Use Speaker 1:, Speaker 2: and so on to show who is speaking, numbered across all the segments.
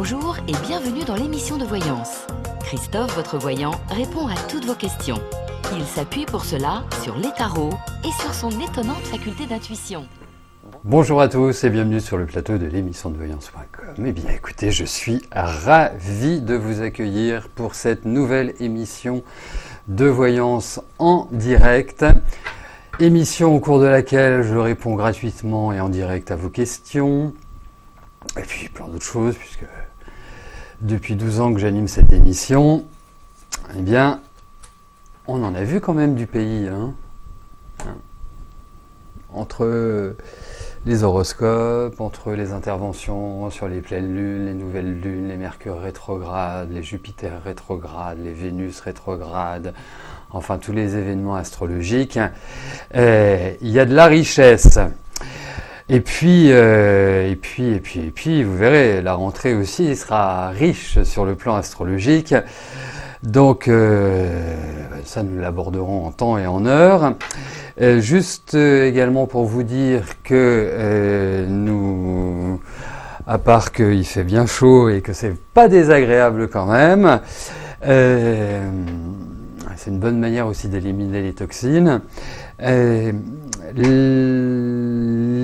Speaker 1: Bonjour et bienvenue dans l'émission de voyance. Christophe, votre voyant, répond à toutes vos questions. Il s'appuie pour cela sur les tarots et sur son étonnante faculté d'intuition.
Speaker 2: Bonjour à tous et bienvenue sur le plateau de l'émission de voyance.com. Eh bien écoutez, je suis ravi de vous accueillir pour cette nouvelle émission de voyance en direct. Émission au cours de laquelle je réponds gratuitement et en direct à vos questions. Et puis plein d'autres choses, puisque depuis 12 ans que j'anime cette émission, eh bien, on en a vu quand même du pays, entre les horoscopes, entre les interventions sur les pleines lunes, les nouvelles lunes, les Mercure rétrogrades, les Jupiter rétrogrades, les Vénus rétrogrades, enfin tous les événements astrologiques, il y a de la richesse. Et puis, vous verrez, la rentrée aussi sera riche sur le plan astrologique. Donc, ça nous l'aborderons en temps et en heure. Juste également pour vous dire que nous, à part qu'il fait bien chaud et que c'est pas désagréable quand même, c'est une bonne manière aussi d'éliminer les toxines.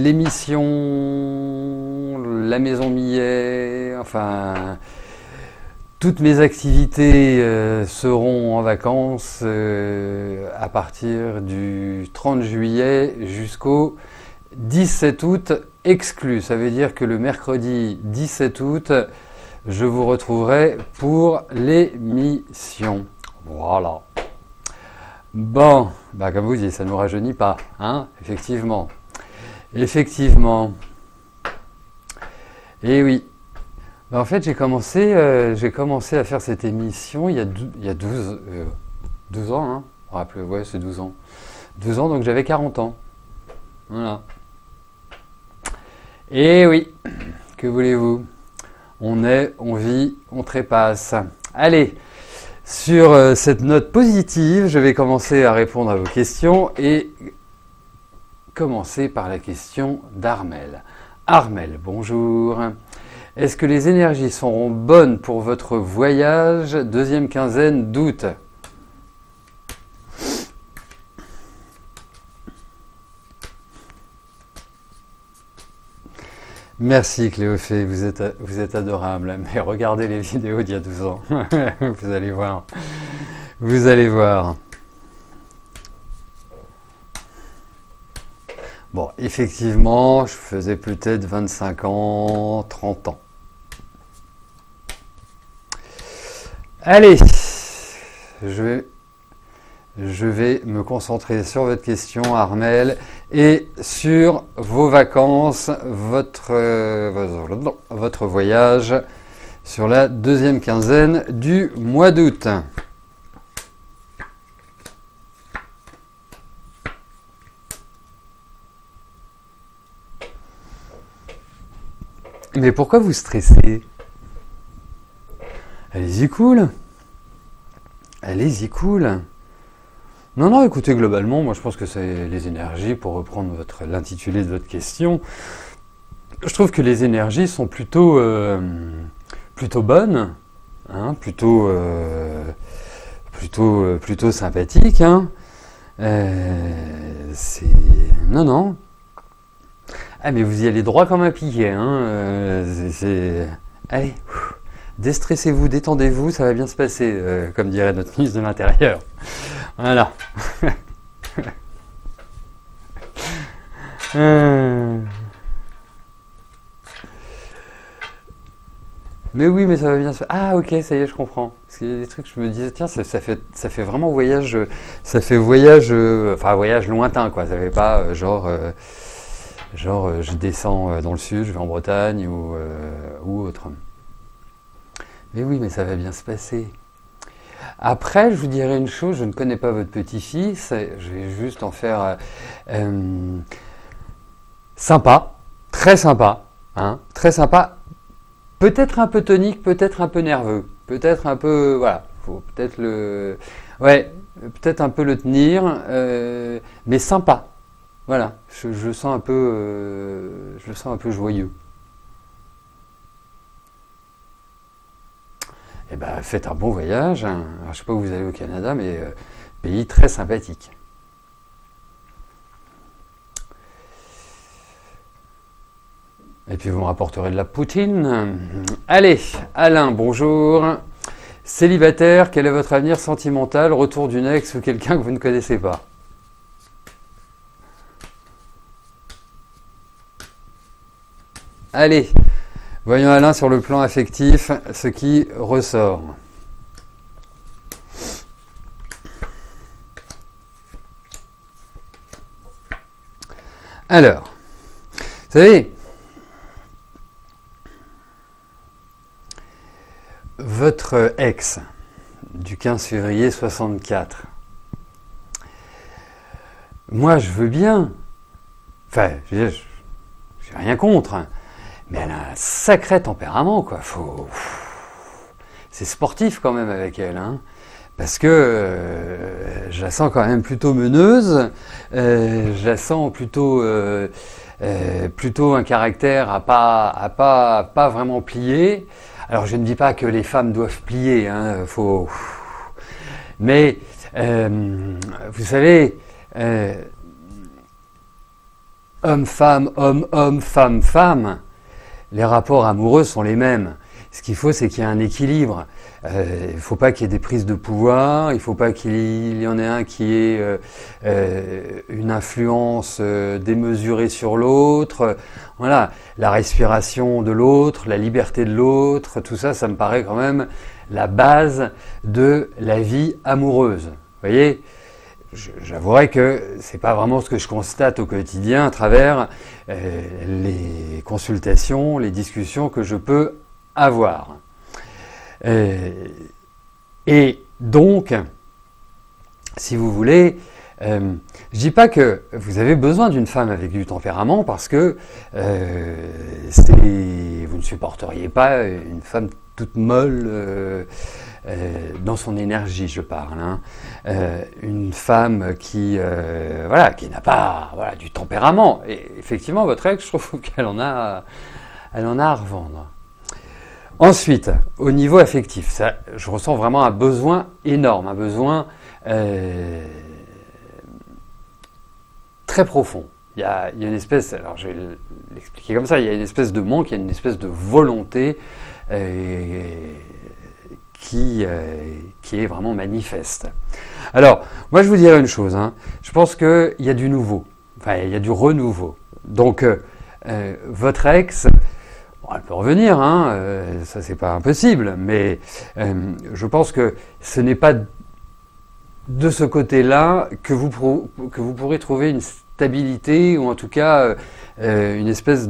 Speaker 2: L'émission, la Maison Millet, enfin, toutes mes activités seront en vacances à partir du 30 juillet jusqu'au 17 août exclus. Ça veut dire que le mercredi 17 août, je vous retrouverai pour l'émission. Voilà. Bon, comme vous dites, ça ne nous rajeunit pas, effectivement. Effectivement. Et oui. En fait, j'ai commencé à faire cette émission il y a 12 ans, Rappelez, ouais, c'est 12 ans. 12 ans, donc j'avais 40 ans. Voilà. Et oui, que voulez-vous? On vit, on trépasse. Allez, sur cette note positive, je vais commencer à répondre à vos questions et commencer par la question d'Armel. Armel, bonjour. Est-ce que les énergies seront bonnes pour votre voyage deuxième quinzaine d'août? Merci Cléophée, vous êtes adorable. Mais regardez les vidéos d'il y a 12 ans. Vous allez voir. Vous allez voir. Bon, effectivement, je faisais peut-être 25 ans, 30 ans. Allez, je vais me concentrer sur votre question, Armel, et sur vos vacances, votre voyage sur la deuxième quinzaine du mois d'août. Mais pourquoi vous stressez? Allez-y cool. Allez-y cool. Non, écoutez, globalement, moi je pense que c'est les énergies, pour reprendre l'intitulé de votre question, je trouve que les énergies sont plutôt bonnes, plutôt sympathiques. Non. Ah, mais vous y allez droit comme un piquet, Allez, déstressez-vous, détendez-vous, ça va bien se passer, comme dirait notre ministre de l'Intérieur. Voilà. Mais oui, mais ça va bien se faire. Ah, ok, ça y est, je comprends. Parce qu'il y a des trucs, je me disais, tiens, ça fait vraiment voyage, voyage lointain, quoi. Ça fait pas genre, je descends dans le sud, je vais en Bretagne ou autre. Mais oui, mais ça va bien se passer. Après, je vous dirais une chose, je ne connais pas votre petit-fils, je vais juste en faire sympa, très sympa, très sympa, peut-être un peu tonique, peut-être un peu nerveux, peut-être un peu, voilà, faut peut-être peut-être un peu le tenir, mais sympa, voilà, je le sens un peu joyeux. eh ben, faites un bon voyage. Alors, je ne sais pas où vous allez au Canada, mais pays très sympathique. Et puis vous me rapporterez de la poutine. Allez, Alain, bonjour. Célibataire, quel est votre avenir sentimental? Retour d'une ex ou quelqu'un que vous ne connaissez pas? Allez, voyons Alain sur le plan affectif, ce qui ressort. Alors, vous savez, votre ex du 15 février 64, moi je veux bien, enfin, j'ai rien contre, hein, mais elle a un sacré tempérament, quoi. C'est sportif quand même avec elle, hein, parce que je la sens quand même plutôt meneuse, je la sens plutôt un caractère à pas vraiment plier. Alors je ne dis pas que les femmes doivent plier, hein, mais vous savez, homme-femme, homme-homme, femme-femme, les rapports amoureux sont les mêmes. Ce qu'il faut, c'est qu'il y ait un équilibre. Il ne faut pas qu'il y ait des prises de pouvoir, il ne faut pas qu'il y en ait un qui ait une influence démesurée sur l'autre. Voilà, la respiration de l'autre, la liberté de l'autre, tout ça, ça me paraît quand même la base de la vie amoureuse. Vous voyez, j'avouerai que c'est pas vraiment ce que je constate au quotidien à travers les consultations, les discussions que je peux avoir. Et donc, si vous voulez, je dis pas que vous avez besoin d'une femme avec du tempérament parce que vous ne supporteriez pas une femme toute molle dans son énergie, je parle. Hein. Une femme qui n'a pas du tempérament. Et effectivement, votre ex, je trouve qu'elle en a à revendre. Ensuite, au niveau affectif, ça, je ressens vraiment un besoin énorme, un besoin très profond. Il y a une espèce, alors je vais l'expliquer comme ça, il y a une espèce de manque, il y a une espèce de volonté qui est vraiment manifeste. Alors, moi je vous dirais une chose, hein, je pense qu'il y a du nouveau, enfin il y a du renouveau. Donc, votre ex, bon, elle peut revenir, hein, ça c'est pas impossible, mais je pense que ce n'est pas de ce côté-là que vous pourrez trouver une stabilité ou en tout cas une espèce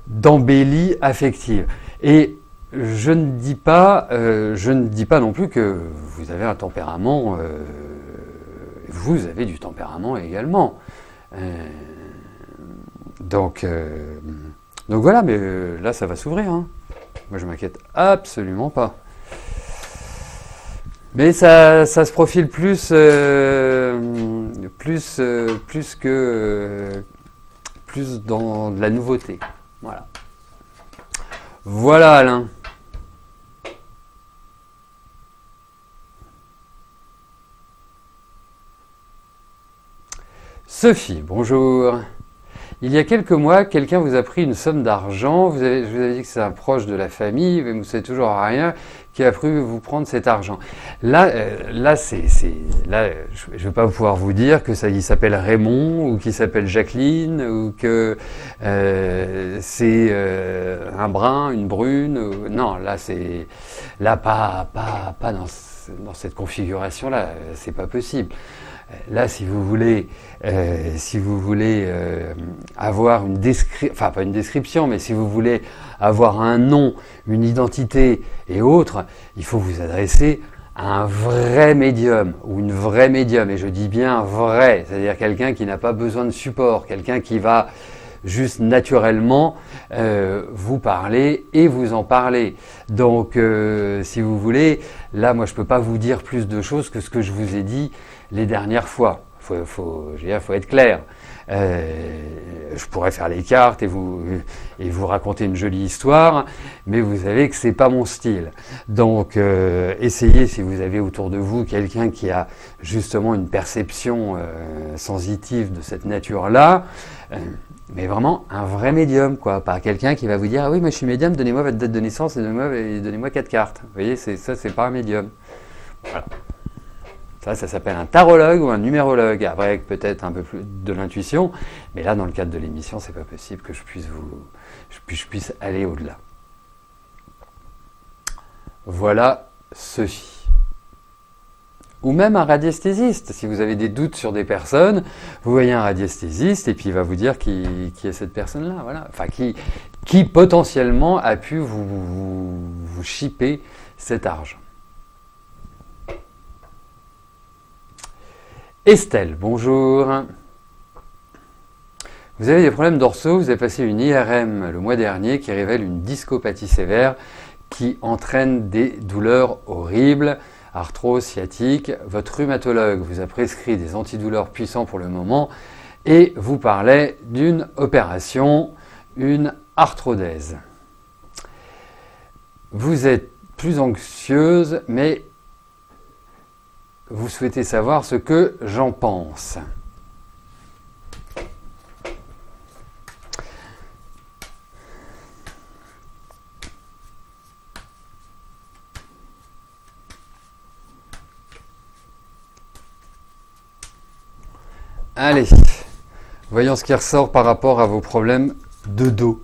Speaker 2: d'embellie affective. Et je ne dis pas non plus que vous avez un tempérament, vous avez du tempérament également. Donc voilà, mais là ça va s'ouvrir. Hein. Moi je m'inquiète absolument pas. Mais ça se profile plus dans de la nouveauté. Voilà. Voilà Alain. Sophie, bonjour. Il y a quelques mois, quelqu'un vous a pris une somme d'argent, je vous avais dit que c'est un proche de la famille, mais vous ne savez toujours rien, qui a cru vous prendre cet argent. Là, je ne vais pas pouvoir vous dire que il s'appelle Raymond, ou qu'il s'appelle Jacqueline, ou que c'est un brun, une brune. Non, là, pas dans cette configuration-là, c'est pas possible. Là, si vous voulez avoir une description, enfin pas une description, mais si vous voulez avoir un nom, une identité et autres, il faut vous adresser à un vrai médium ou une vraie médium. Et je dis bien vrai, c'est-à-dire quelqu'un qui n'a pas besoin de support, quelqu'un qui va juste naturellement vous parler et vous en parler. Donc, si vous voulez, là, moi, je peux pas vous dire plus de choses que ce que je vous ai dit les dernières fois. je veux dire, faut être clair. Je pourrais faire les cartes et vous raconter une jolie histoire, mais vous savez que c'est pas mon style. Donc, essayez, si vous avez autour de vous quelqu'un qui a justement une perception sensitive de cette nature-là, mais vraiment un vrai médium, quoi, pas quelqu'un qui va vous dire ah oui, moi je suis médium, donnez-moi votre date de naissance et donnez-moi 4 cartes. Vous voyez, c'est pas un médium. Voilà. Ça s'appelle un tarologue ou un numérologue, avec peut-être un peu plus de l'intuition, mais là, dans le cadre de l'émission, c'est pas possible que je puisse aller au-delà. Voilà ceci. Ou même un radiesthésiste. Si vous avez des doutes sur des personnes, vous voyez un radiesthésiste et puis il va vous dire qui est cette personne-là, voilà. Enfin, qui potentiellement a pu vous chipper cet argent. Estelle, bonjour. Vous avez des problèmes dorsaux, vous avez passé une IRM le mois dernier qui révèle une discopathie sévère qui entraîne des douleurs horribles, arthrose sciatique. Votre rhumatologue vous a prescrit des antidouleurs puissants pour le moment et vous parlait d'une opération, une arthrodèse. Vous êtes plus anxieuse, mais vous souhaitez savoir ce que j'en pense. Allez, voyons ce qui ressort par rapport à vos problèmes de dos.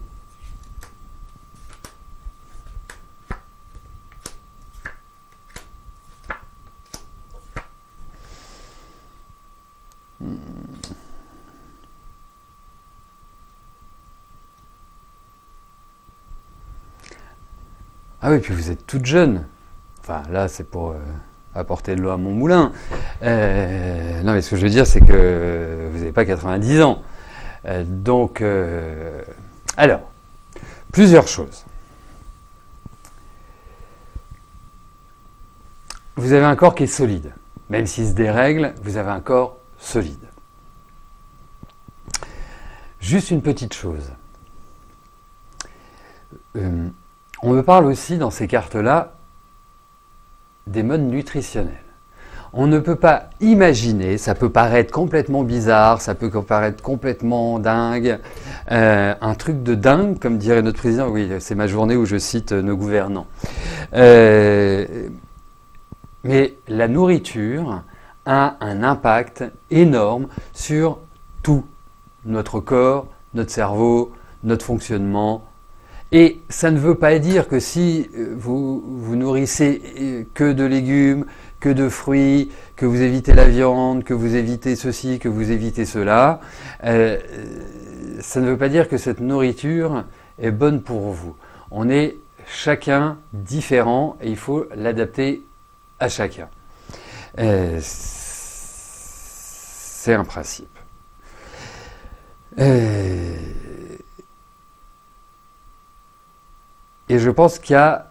Speaker 2: Ah oui, puis vous êtes toute jeune. Enfin, là, c'est pour apporter de l'eau à mon moulin. Non, mais ce que je veux dire, c'est que vous n'avez pas 90 ans. Alors, plusieurs choses. Vous avez un corps qui est solide. Même s'il se dérègle, vous avez un corps solide. Juste une petite chose. On me parle aussi dans ces cartes-là des modes nutritionnels. On ne peut pas imaginer, ça peut paraître complètement bizarre, ça peut paraître complètement dingue, un truc de dingue, comme dirait notre président, oui, c'est ma journée où je cite nos gouvernants. Mais la nourriture a un impact énorme sur tout, notre corps, notre cerveau, notre fonctionnement. Et ça ne veut pas dire que si vous nourrissez que de légumes, que de fruits, que vous évitez la viande, que vous évitez ceci, que vous évitez cela, ça ne veut pas dire que cette nourriture est bonne pour vous. On est chacun différent et il faut l'adapter à chacun. C'est un principe. Et je pense qu'il y a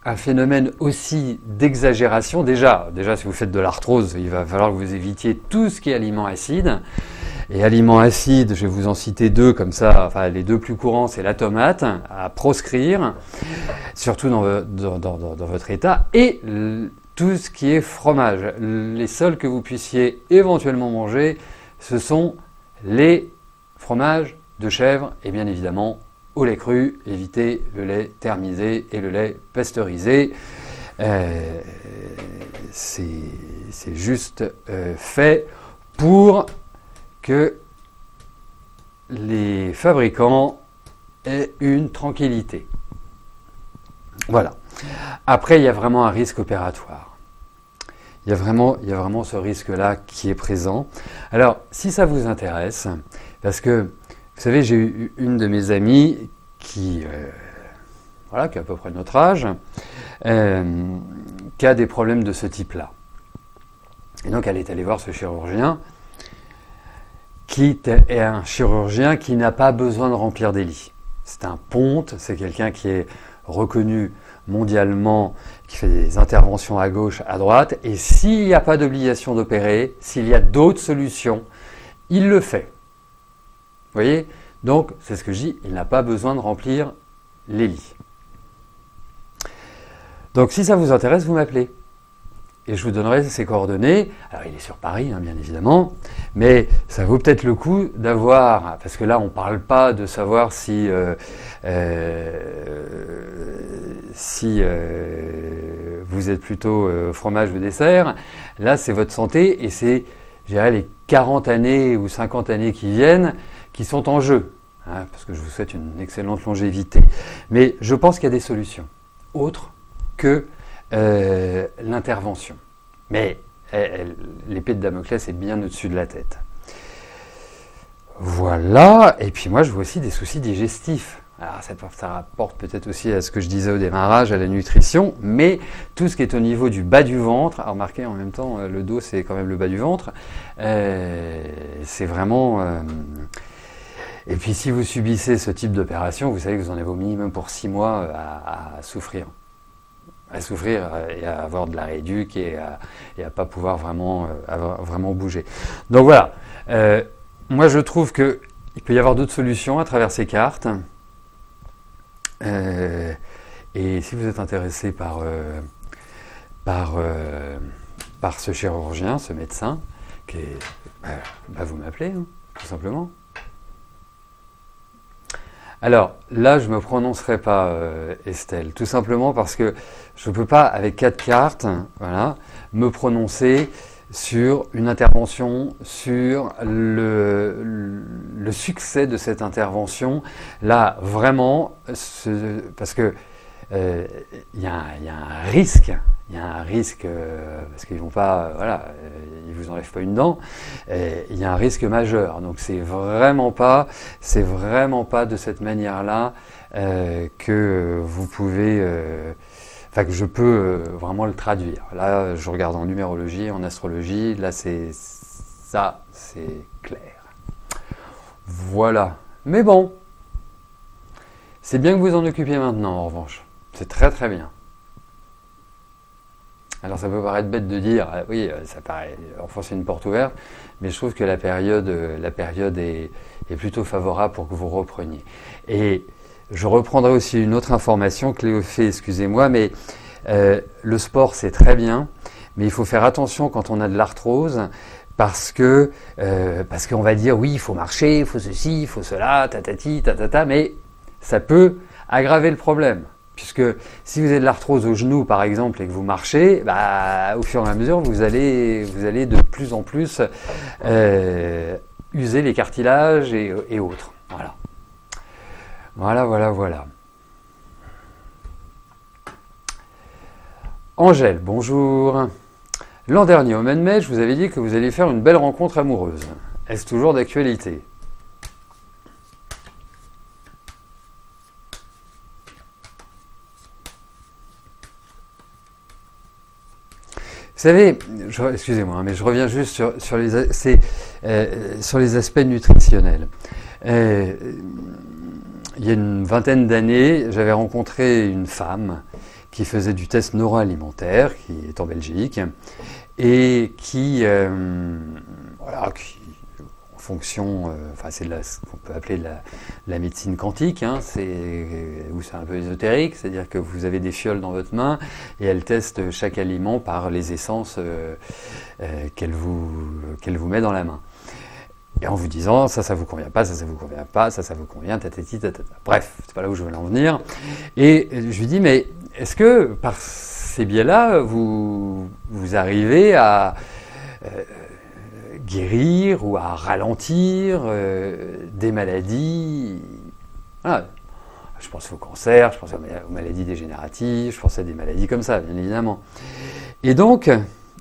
Speaker 2: un phénomène aussi d'exagération. Déjà, si vous faites de l'arthrose, il va falloir que vous évitiez tout ce qui est aliments acides. Et aliments acides, je vais vous en citer deux comme ça, enfin les deux plus courants, c'est la tomate, à proscrire, surtout dans votre état, et tout ce qui est fromage. Les seuls que vous puissiez éventuellement manger, ce sont les fromages de chèvre et bien évidemment au lait cru, évitez le lait thermisé et le lait pasteurisé. C'est juste fait pour que les fabricants aient une tranquillité. Voilà. Après, il y a vraiment un risque opératoire. Il y a vraiment ce risque-là qui est présent. Alors, si ça vous intéresse, parce que vous savez, j'ai eu une de mes amies qui a à peu près notre âge, qui a des problèmes de ce type-là. Et donc, elle est allée voir ce chirurgien, qui est un chirurgien qui n'a pas besoin de remplir des lits. C'est un ponte, c'est quelqu'un qui est reconnu mondialement, qui fait des interventions à gauche, à droite, et s'il n'y a pas d'obligation d'opérer, s'il y a d'autres solutions, il le fait. Vous voyez? Donc, c'est ce que je dis, il n'a pas besoin de remplir les lits. Donc, si ça vous intéresse, vous m'appelez. Et je vous donnerai ses coordonnées. Alors, il est sur Paris, hein, bien évidemment, mais ça vaut peut-être le coup d'avoir, parce que là, on ne parle pas de savoir si vous êtes plutôt fromage ou dessert. Là, c'est votre santé et c'est, je dirais, les 40 années ou 50 années qui viennent qui sont en jeu. Hein, parce que je vous souhaite une excellente longévité. Mais je pense qu'il y a des solutions autres que l'intervention. Mais l'épée de Damoclès est bien au-dessus de la tête. Voilà, et puis moi je vois aussi des soucis digestifs. Alors ça rapporte peut-être aussi à ce que je disais au démarrage, à la nutrition, mais tout ce qui est au niveau du bas du ventre, alors remarquez en même temps le dos c'est quand même le bas du ventre, c'est vraiment... Et puis si vous subissez ce type d'opération, vous savez que vous en avez au minimum pour 6 mois à souffrir. À souffrir et à avoir de la rééduque et à pas pouvoir vraiment bouger. Donc voilà, moi je trouve qu'il peut y avoir d'autres solutions à travers ces cartes. Et si vous êtes intéressé par ce chirurgien, ce médecin, vous m'appelez, hein, tout simplement. Alors là, je ne me prononcerai pas, Estelle, tout simplement parce que je ne peux pas, avec 4 cartes, voilà, me prononcer sur une intervention, sur le succès de cette intervention. Là, vraiment, parce que y a un risque. Il y a un risque, parce qu'ils vont pas, ils vous enlèvent pas une dent, il y a un risque majeur. Donc c'est vraiment pas de cette manière-là que vous pouvez, que je peux vraiment le traduire. Là, je regarde en numérologie, en astrologie, là c'est clair. Voilà. Mais bon, c'est bien que vous en occupiez maintenant, en revanche. C'est très très bien. Alors ça peut paraître bête de dire, oui, ça paraît enfoncer une porte ouverte, mais je trouve que la période est plutôt favorable pour que vous repreniez. Et je reprendrai aussi une autre information, Cléo fait, excusez-moi, mais le sport c'est très bien, mais il faut faire attention quand on a de l'arthrose, parce qu'on va dire oui, il faut marcher, il faut ceci, il faut cela, tatati, tatata, mais ça peut aggraver le problème. Puisque si vous avez de l'arthrose au genou, par exemple, et que vous marchez, au fur et à mesure, vous allez de plus en plus user les cartilages et autres. Voilà. Angèle, bonjour. L'an dernier, au mois de mai, je vous avais dit que vous alliez faire une belle rencontre amoureuse. Est-ce toujours d'actualité ? Vous savez, excusez-moi, mais je reviens juste sur les aspects nutritionnels. Il y a une vingtaine d'années, j'avais rencontré une femme qui faisait du test neuroalimentaire, qui est en Belgique, et qui en fonction, c'est ce qu'on peut appeler la médecine quantique, hein, où c'est un peu ésotérique, c'est-à-dire que vous avez des fioles dans votre main et elle teste chaque aliment par les essences qu'elle vous met dans la main. Et en vous disant, ça vous convient pas, ça vous convient pas, ça vous convient, tatati, tatata. Bref, c'est pas là où je veux en venir. Et je lui dis, mais est-ce que par ces biais-là, vous arrivez à guérir ou à ralentir des maladies? Voilà. Je pense au cancer, je pense aux maladies dégénératives, je pense à des maladies comme ça, bien évidemment. Et donc,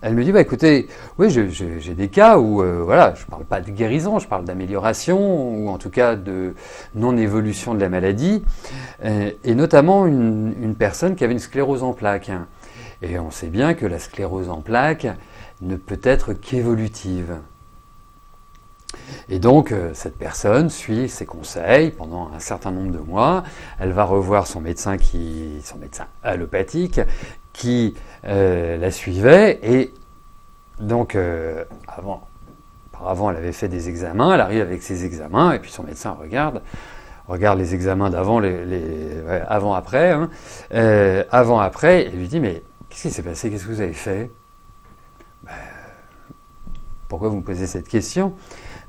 Speaker 2: elle me dit, écoutez, oui, j'ai des cas où, je parle pas de guérison, je parle d'amélioration, ou en tout cas de non-évolution de la maladie, et notamment une personne qui avait une sclérose en plaques. Et on sait bien que la sclérose en plaques ne peut être qu'évolutive. Et donc, cette personne suit ses conseils pendant un certain nombre de mois. Elle va revoir son médecin allopathique qui la suivait. Et donc, auparavant, elle avait fait des examens. Elle arrive avec ses examens et puis son médecin regarde les examens d'avant, avant-après. Avant-après, et lui dit, mais qu'est-ce qui s'est passé? Qu'est-ce que vous avez fait? Pourquoi vous me posez cette question?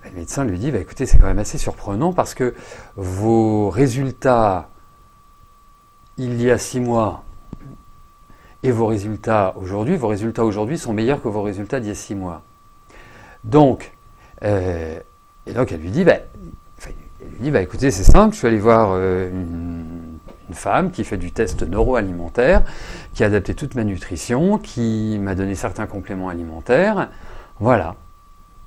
Speaker 2: Le médecin lui dit, écoutez, c'est quand même assez surprenant parce que vos résultats il y a 6 mois et vos résultats aujourd'hui sont meilleurs que vos résultats d'il y a 6 mois. Donc, et donc elle lui dit, écoutez, c'est simple, je suis allé voir une femme qui fait du test neuroalimentaire, qui a adapté toute ma nutrition, qui m'a donné certains compléments alimentaires, voilà.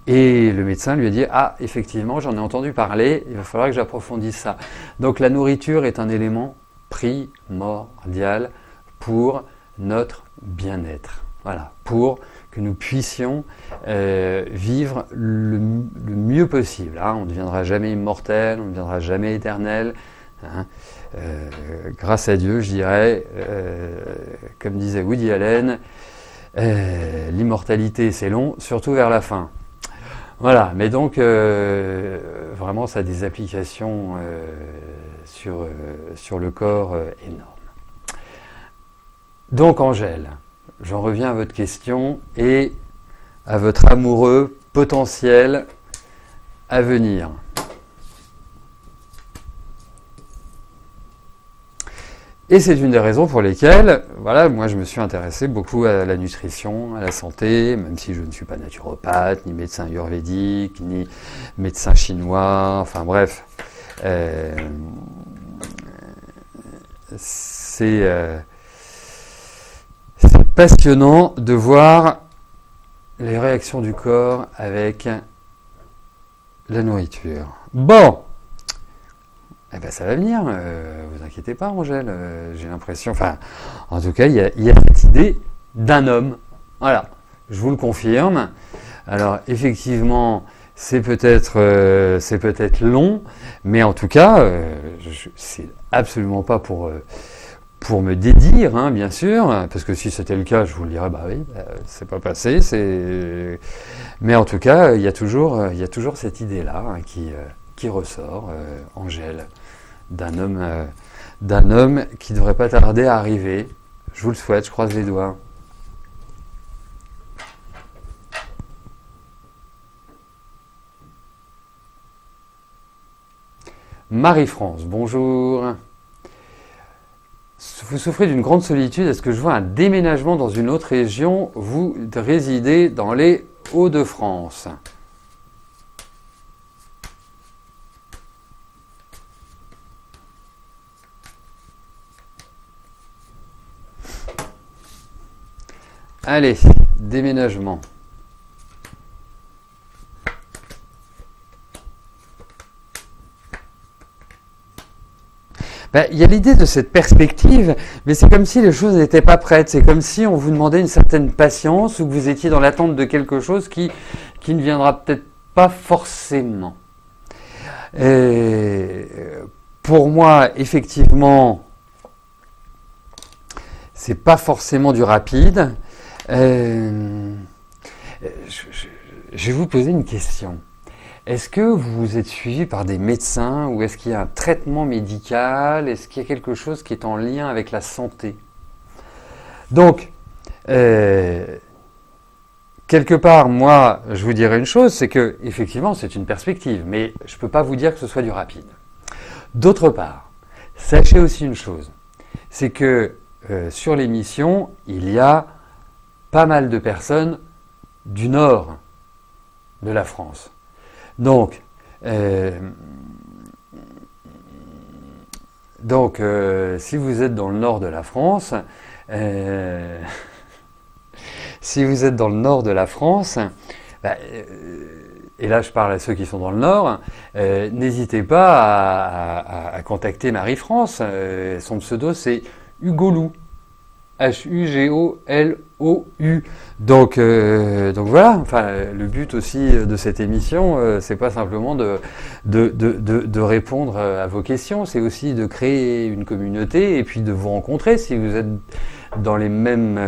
Speaker 2: Et le médecin lui a dit, effectivement, j'en ai entendu parler, il va falloir que j'approfondisse ça. Donc la nourriture est un élément primordial pour notre bien-être. Voilà, pour que nous puissions vivre le mieux possible. Hein. On ne deviendra jamais immortel, on ne deviendra jamais éternel. Hein. Grâce à Dieu, je dirais, comme disait Woody Allen, l'immortalité c'est long, surtout vers la fin. Voilà, mais donc vraiment ça a des applications sur le corps énormes. Donc Angèle, j'en reviens à votre question et à votre amoureux potentiel à venir. Et c'est une des raisons pour lesquelles, voilà, moi je me suis intéressé beaucoup à la nutrition, à la santé, même si je ne suis pas naturopathe, ni médecin ayurvédique, ni médecin chinois, enfin bref. C'est passionnant de voir les réactions du corps avec la nourriture. Bon! Eh ben ça va venir, vous inquiétez pas Angèle, j'ai l'impression, enfin, en tout cas, il y a cette idée d'un homme, voilà, je vous le confirme. Alors, effectivement, c'est peut-être long, mais en tout cas, c'est absolument pas pour me dédire, hein, bien sûr, parce que si c'était le cas, je vous le dirais, c'est pas passé, mais en tout cas, il y a toujours cette idée-là hein, qui ressort, Angèle, d'un homme qui ne devrait pas tarder à arriver. Je vous le souhaite, je croise les doigts. Marie-France, bonjour. Vous souffrez d'une grande solitude, est-ce que je vois un déménagement dans une autre région? Vous résidez dans les Hauts-de-France. Allez, déménagement. Il y a l'idée de cette perspective, mais c'est comme si les choses n'étaient pas prêtes. C'est comme si on vous demandait une certaine patience ou que vous étiez dans l'attente de quelque chose qui ne viendra peut-être pas forcément. Et pour moi, effectivement, c'est pas forcément du rapide. Je vais vous poser une question. Est-ce que vous êtes suivi par des médecins ou est-ce qu'il y a un traitement médical? Est-ce qu'il y a quelque chose qui est en lien avec la santé? Donc, quelque part, moi, je vous dirais une chose, c'est que effectivement, c'est une perspective, mais je ne peux pas vous dire que ce soit du rapide. D'autre part, sachez aussi une chose, c'est que sur l'émission, il y a pas mal de personnes du nord de la France. Donc, si vous êtes dans le nord de la France, et là je parle à ceux qui sont dans le nord, n'hésitez pas à contacter Marie-France. Son pseudo c'est Hugolou, H-U-G-O-L-O-U. Donc voilà, enfin, le but aussi de cette émission, c'est pas simplement de répondre à vos questions, c'est aussi de créer une communauté et puis de vous rencontrer si vous êtes dans les mêmes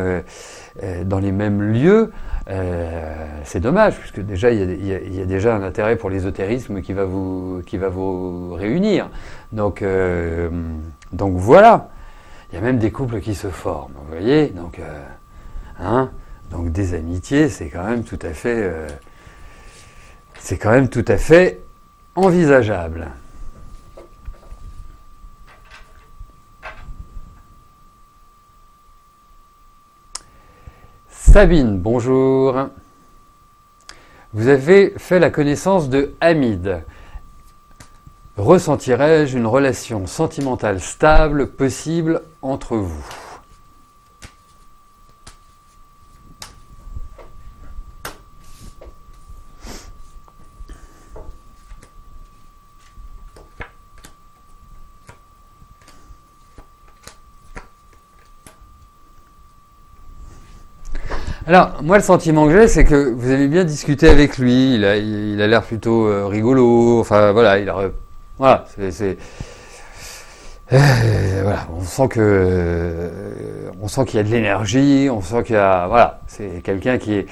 Speaker 2: lieux. C'est dommage, puisque déjà il y a déjà un intérêt pour l'ésotérisme qui va vous réunir. Donc voilà. Il y a même des couples qui se forment, vous voyez. Donc des amitiés, c'est quand même tout à fait envisageable. Sabine, bonjour. Vous avez fait la connaissance de Hamid. Ressentirais-je une relation sentimentale stable possible entre vous? Alors, moi, le sentiment que j'ai, c'est que vous avez bien discuté avec lui. Il a l'air plutôt rigolo. Enfin, voilà, voilà, voilà, on sent qu'il y a de l'énergie, on sent qu'il y a, voilà, c'est quelqu'un qui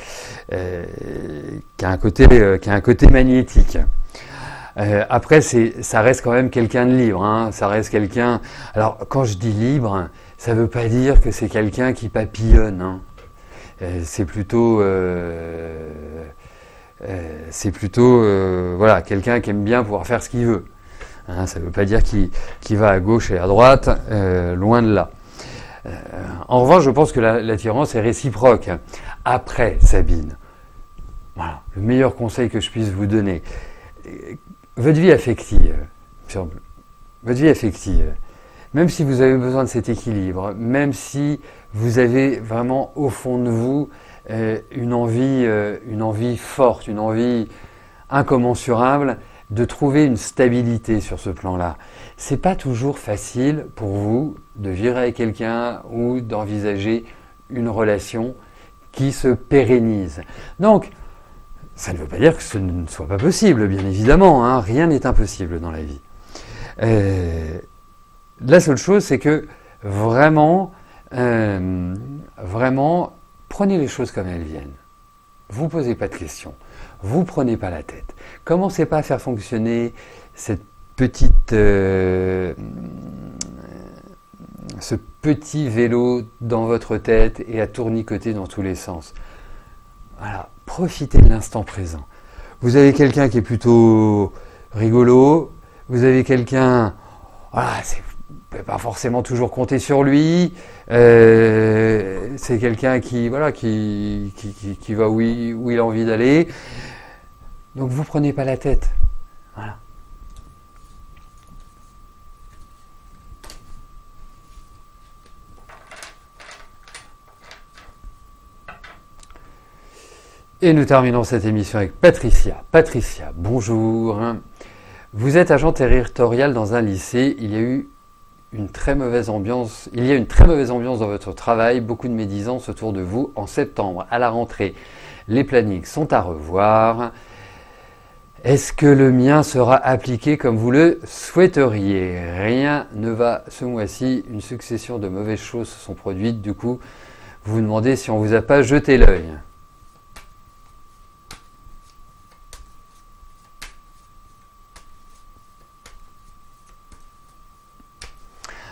Speaker 2: a un côté magnétique. Après, ça reste quand même quelqu'un de libre, hein, ça reste quelqu'un. Alors, quand je dis libre, ça veut pas dire que c'est quelqu'un qui papillonne, hein. C'est plutôt voilà, quelqu'un qui aime bien pouvoir faire ce qu'il veut. Hein, ça ne veut pas dire qu'il va à gauche et à droite, loin de là. En revanche, je pense que l'attirance est réciproque. Après, Sabine, voilà, le meilleur conseil que je puisse vous donner, votre vie affective, même si vous avez besoin de cet équilibre, même si vous avez vraiment au fond de vous une envie forte, une envie incommensurable de trouver une stabilité sur ce plan-là. C'est pas toujours facile pour vous de vivre avec quelqu'un ou d'envisager une relation qui se pérennise. Donc, ça ne veut pas dire que ce ne soit pas possible, bien évidemment, hein, rien n'est impossible dans la vie. La seule chose, c'est que vraiment, prenez les choses comme elles viennent. Vous posez pas de questions, vous prenez pas la tête. Commencez pas à faire fonctionner ce petit vélo dans votre tête et à tournicoter dans tous les sens. Voilà, profitez de l'instant présent. Vous avez quelqu'un qui est plutôt rigolo, vous avez quelqu'un, voilà, vous ne pouvez pas forcément toujours compter sur lui. C'est quelqu'un qui va où il a envie d'aller. Donc vous prenez pas la tête. Voilà. Et nous terminons cette émission avec Patricia. Patricia, bonjour. Vous êtes agent territorial dans un lycée. Il y a une très mauvaise ambiance dans votre travail, beaucoup de médisance autour de vous en septembre. À la rentrée, les plannings sont à revoir. Est-ce que le mien sera appliqué comme vous le souhaiteriez? Rien ne va ce mois-ci, une succession de mauvaises choses se sont produites, du coup, vous vous demandez si on ne vous a pas jeté l'œil.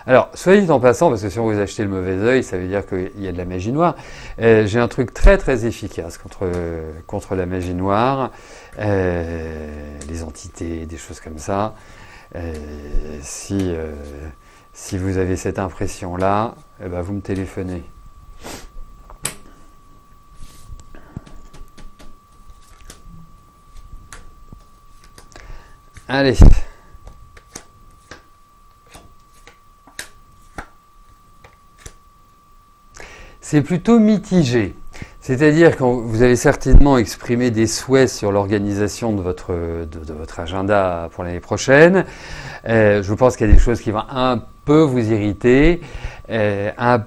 Speaker 2: Alors, soyez en passant, parce que si on vous achetez le mauvais œil, ça veut dire qu'il y a de la magie noire. J'ai un truc très très efficace contre la magie noire, les entités, des choses comme ça. Si vous avez cette impression-là, eh ben vous me téléphonez. Allez. C'est plutôt mitigé. C'est-à-dire que vous avez certainement exprimé des souhaits sur l'organisation de votre agenda pour l'année prochaine. Je pense qu'il y a des choses qui vont un peu vous irriter, un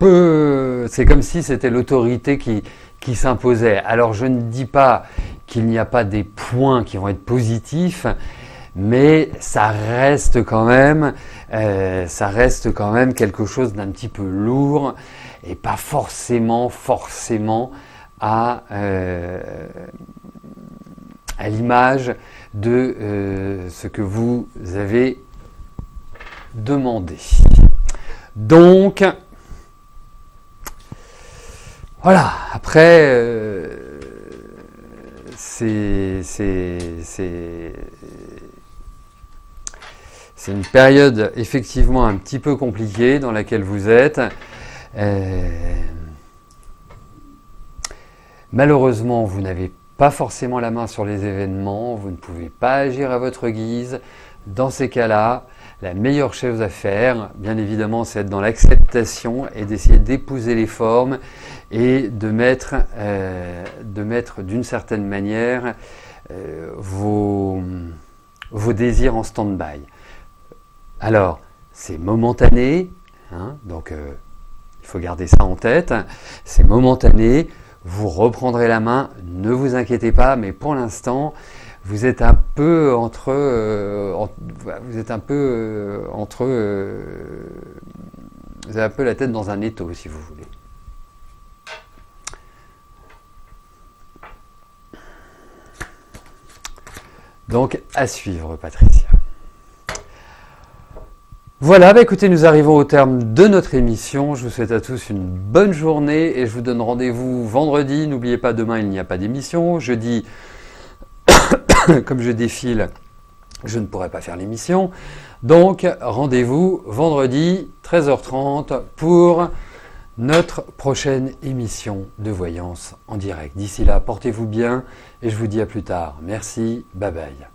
Speaker 2: c'est comme si c'était l'autorité qui s'imposait. Alors je ne dis pas qu'il n'y a pas des points qui vont être positifs, mais ça reste quand même quelque chose d'un petit peu lourd et pas forcément à l'image de ce que vous avez demandé. Donc, voilà, après, c'est une période effectivement un petit peu compliquée dans laquelle vous êtes. Malheureusement, vous n'avez pas forcément la main sur les événements, vous ne pouvez pas agir à votre guise. Dans ces cas-là, la meilleure chose à faire, bien évidemment, c'est être dans l'acceptation et d'essayer d'épouser les formes et de mettre d'une certaine manière vos désirs en stand-by. Alors, c'est momentané, hein, donc il faut garder ça en tête, c'est momentané, vous reprendrez la main, ne vous inquiétez pas, mais pour l'instant, vous êtes un peu vous avez un peu la tête dans un étau, si vous voulez. Donc, à suivre, Patricia. Voilà, écoutez, nous arrivons au terme de notre émission. Je vous souhaite à tous une bonne journée et je vous donne rendez-vous vendredi. N'oubliez pas, demain, il n'y a pas d'émission. Jeudi, comme je défile, je ne pourrai pas faire l'émission. Donc, rendez-vous vendredi, 13h30, pour notre prochaine émission de voyance en direct. D'ici là, portez-vous bien et je vous dis à plus tard. Merci, bye bye.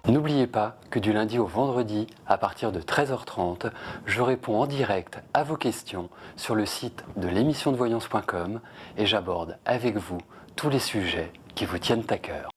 Speaker 2: N'oubliez pas que du lundi au vendredi, à partir de 13h30, je réponds en direct à vos questions sur le site de l'émissiondevoyance.com et j'aborde avec vous tous les sujets qui vous tiennent à cœur.